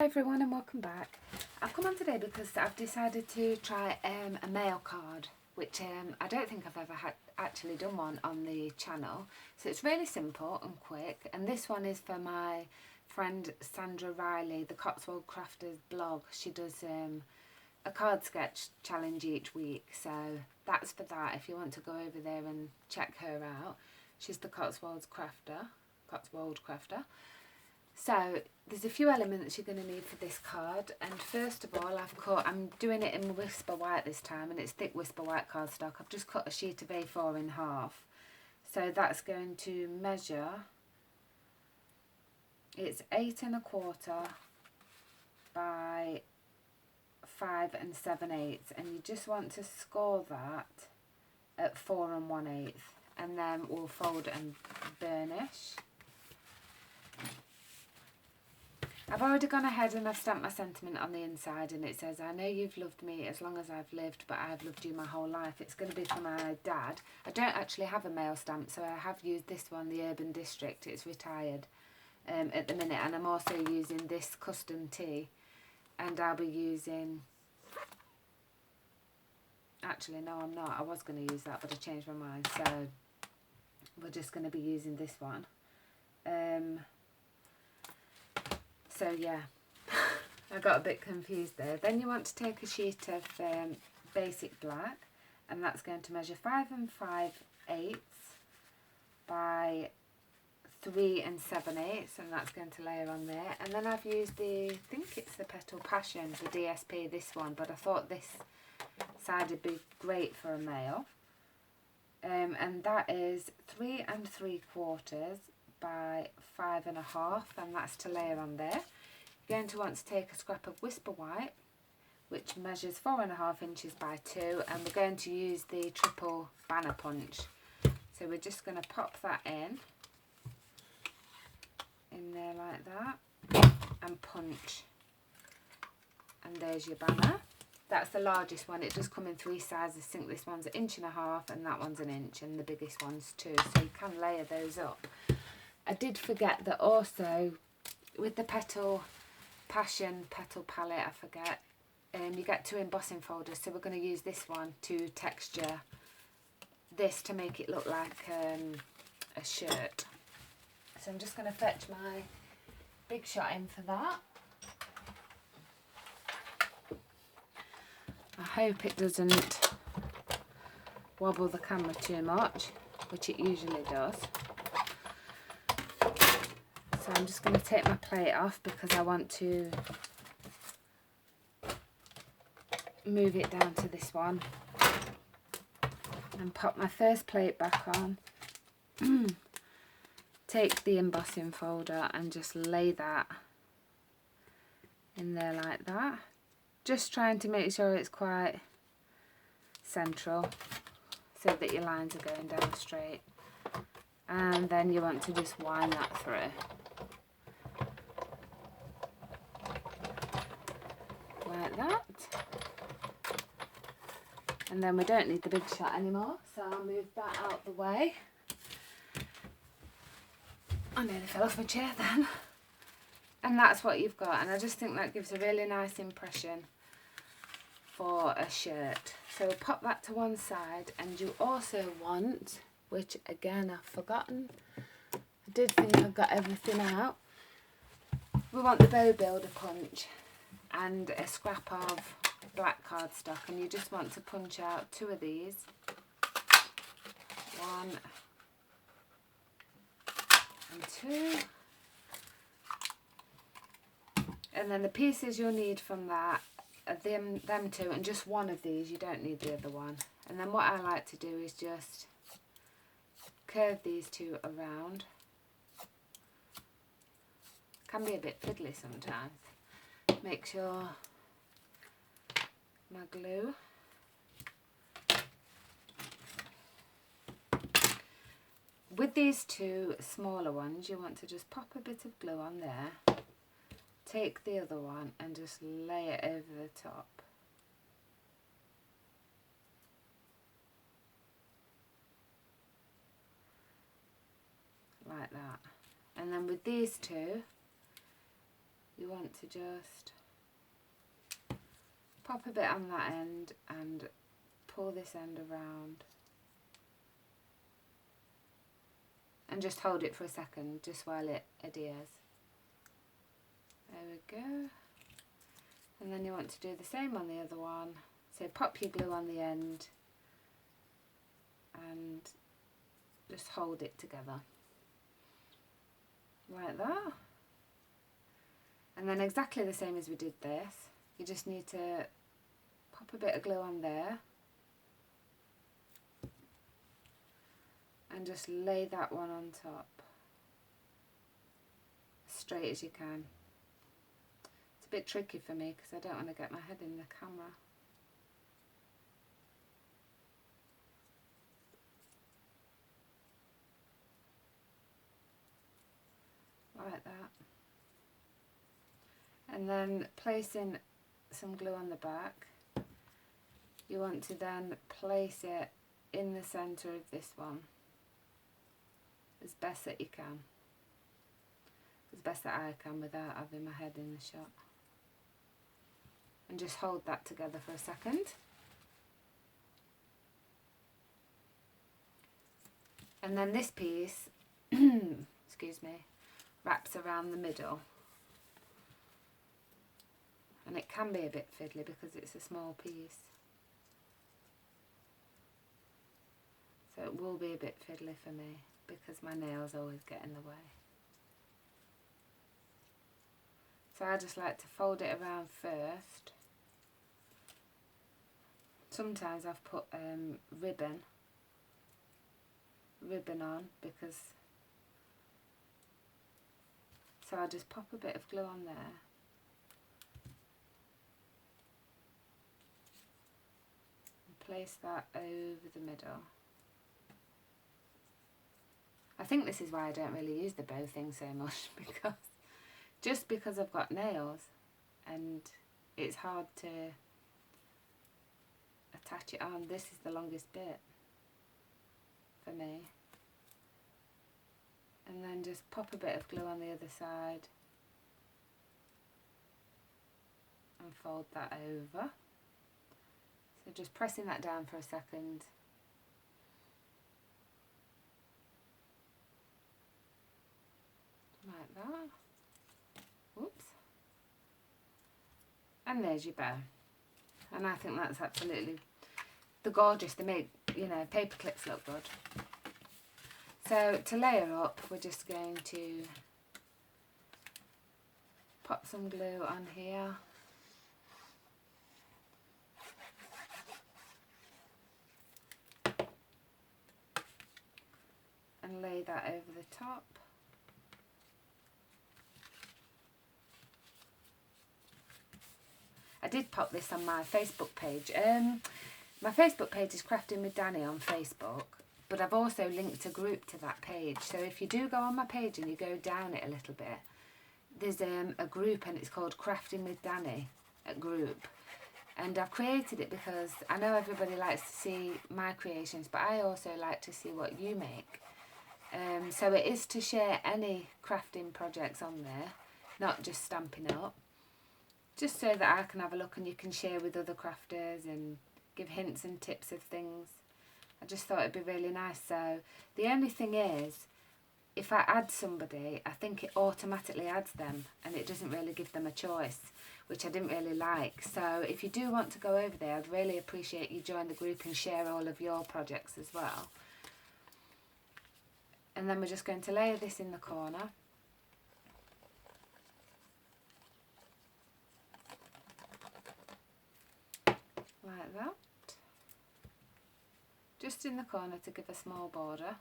Hi everyone and welcome back. I've come on today because I've decided to try a mail card, which I don't think I've ever actually done one on the channel. So it's really simple and quick, and this one is for my friend Sandra Riley, the Cotswold Crafters blog. She does a card sketch challenge each week, so that's for that if you want to go over there and check her out. She's the Cotswold Crafter. So there's a few elements you're going to need for this card, and first of all I'm doing it in Whisper White this time, and it's thick Whisper White cardstock. I've just cut a sheet of A4 in half, so that's going to measure, it's 8 1/4 by 5 7/8, and you just want to score that at 4 1/8, and then we'll fold and burnish. I've already gone ahead and I've stamped my sentiment on the inside, and it says, "I know you've loved me as long as I've lived, but I've loved you my whole life." It's going to be for my dad. I don't actually have a mail stamp, so I have used this one, the Urban District. It's retired at the minute, and I'm also using this custom tee, and I'll be using, actually no I'm not, I was going to use that but I changed my mind, so we're just going to be using this one. So yeah, I got a bit confused there. Then you want to take a sheet of basic black, and that's going to measure 5 5/8 by 3 7/8, and that's going to layer on there. And then I've used I think it's the Petal Passion, the DSP, this one, but I thought this side would be great for a mail. And that is 3 3/4 by 5 1/2, and that's to layer on there. You're going to want to take a scrap of Whisper White, which measures 4 1/2 inches by 2, and we're going to use the triple banner punch. So we're just going to pop that in there like that, and punch, and there's your banner. That's the largest one. It does come in 3 sizes. I think this one's 1.5 inches, and that one's 1 inch, and the biggest one's 2, so you can layer those up. I did forget that also with the Petal Passion Petal palette, I forget, you get 2 embossing folders, so we're going to use this one to texture this to make it look like a shirt. So I'm just going to fetch my Big Shot in for that. I hope it doesn't wobble the camera too much, which it usually does. So I'm just going to take my plate off because I want to move it down to this one and pop my first plate back on. Take the embossing folder and just lay that in there like that. Just trying to make sure it's quite central so that your lines are going down straight. And then you want to just wind that through. Like that. And then we don't need the Big Shot anymore, so I'll move that out the way. I nearly fell off my chair then. And that's what you've got, and I just think that gives a really nice impression for a shirt. So we'll pop that to one side, and you also want, which again I've forgotten, I did think I got everything out, we want the bow builder punch and a scrap of black cardstock, and you just want to punch out 2 of these, 1 and 2, and then the pieces you'll need from that are them 2, and just 1 of these, you don't need the other one. And then what I like to do is just curve these 2 around. Can be a bit fiddly sometimes. Make sure my glue, with these 2 smaller ones, you want to just pop a bit of glue on there, take the other one and just lay it over the top. Like that. And then with these 2, you want to just pop a bit on that end and pull this end around. And just hold it for a second, just while it adheres. There we go. And then you want to do the same on the other one. So pop your glue on the end and just hold it together. Like that. And then exactly the same as we did this. You just need to pop a bit of glue on there. And just lay that one on top, as straight as you can. It's a bit tricky for me because I don't want to get my head in the camera. Like that. And then placing some glue on the back, you want to then place it in the centre of this one. As best that you can, as best that I can without having my head in the shot, and just hold that together for a second. And then this piece excuse me, wraps around the middle, and it can be a bit fiddly because it's a small piece, so it will be a bit fiddly for me because my nails always get in the way. So I just like to fold it around first. Sometimes I've put ribbon on because, so I just pop a bit of glue on there. And place that over the middle. I think this is why I don't really use the bow thing so much, because I've got nails and it's hard to attach it on. This is the longest bit for me. And then just pop a bit of glue on the other side and fold that over. So just pressing that down for a second. Like that. Whoops. And there's your bow. And I think that's absolutely gorgeous. They make, you know, paper clips look good. So to layer up, we're just going to pop some glue on here. And lay that over the top. I did pop this on my Facebook page. My Facebook page is Crafting with Danny on Facebook, but I've also linked a group to that page. So if you do go on my page and you go down it a little bit, there's a group and it's called Crafting with Danny, a group. And I've created it because I know everybody likes to see my creations, but I also like to see what you make. So it is to share any crafting projects on there, not just Stampin' Up. Just so that I can have a look and you can share with other crafters and give hints and tips of things. I just thought it'd be really nice. So the only thing is, if I add somebody, I think it automatically adds them and it doesn't really give them a choice, which I didn't really like. So if you do want to go over there, I'd really appreciate you join the group and share all of your projects as well. And then we're just going to layer this in the corner. Like that. Just in the corner to give a small border.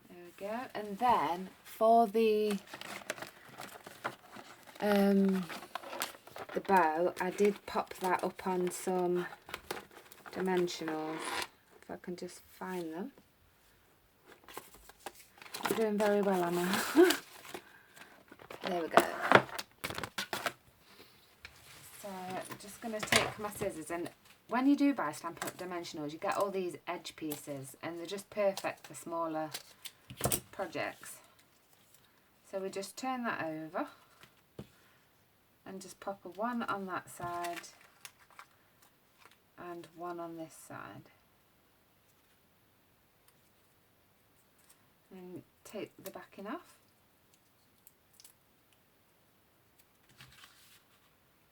There we go. And then for the bow, I did pop that up on some dimensionals. If I can just find them. I'm doing very well, Anna. There we go. So I'm just going to take my scissors, and when you do buy Stampin' Up dimensionals, you get all these edge pieces and they're just perfect for smaller projects. So we just turn that over and just pop a 1 on that side and 1 on this side. And take the backing off.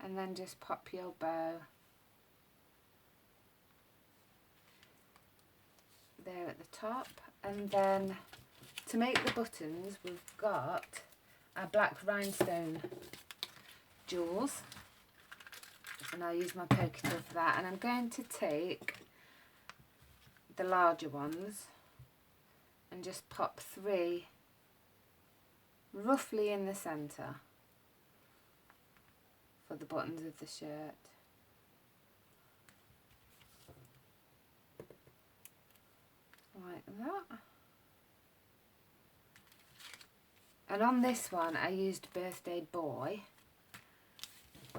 And then just pop your bow there at the top. And then to make the buttons, we've got our black rhinestone jewels. And I'll use my pokey tool for that. And I'm going to take the larger ones and just pop 3 roughly in the centre for the buttons of the shirt. Like that. And on this one I used Birthday Boy.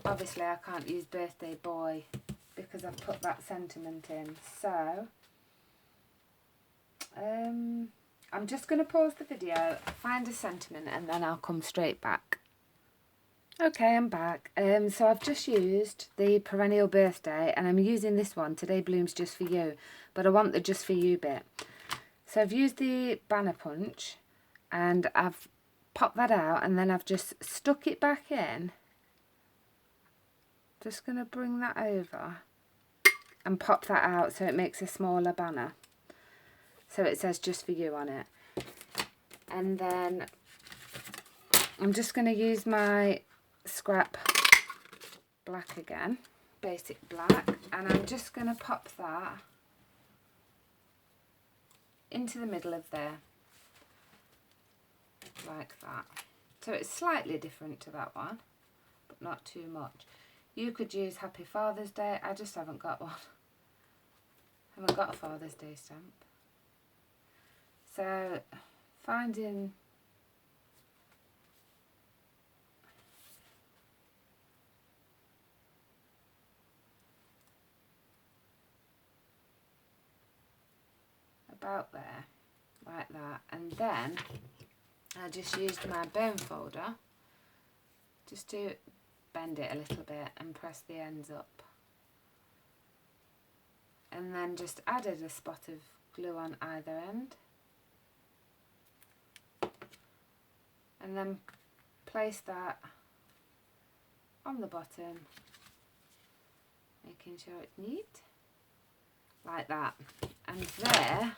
Obviously I can't use Birthday Boy because I've put that sentiment in. So I'm just going to pause the video, find a sentiment, and then I'll come straight back. Okay, I'm back. So I've just used the Perennial Birthday, and I'm using this one, Today Blooms Just For You, but I want the Just For You bit. So I've used the banner punch, and I've popped that out, and then I've just stuck it back in. Just going to bring that over and pop that out so it makes a smaller banner. So it says Just For You on it. And then I'm just going to use my scrap black again, basic black, and I'm just going to pop that into the middle of there, like that. So it's slightly different to that one, but not too much. You could use Happy Father's Day. I just haven't got one. I haven't got a Father's Day stamp. So finding about there, like that, and then I just used my bone folder just to bend it a little bit and press the ends up, and then just added a spot of glue on either end, and then place that on the bottom, making sure it's neat, like that. And there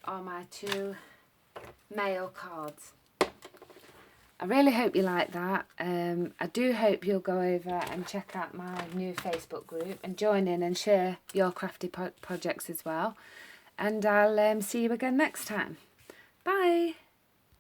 are my 2 mail cards. I really hope you like that. I do hope you'll go over and check out my new Facebook group and join in and share your crafty projects as well. And I'll see you again next time. Bye!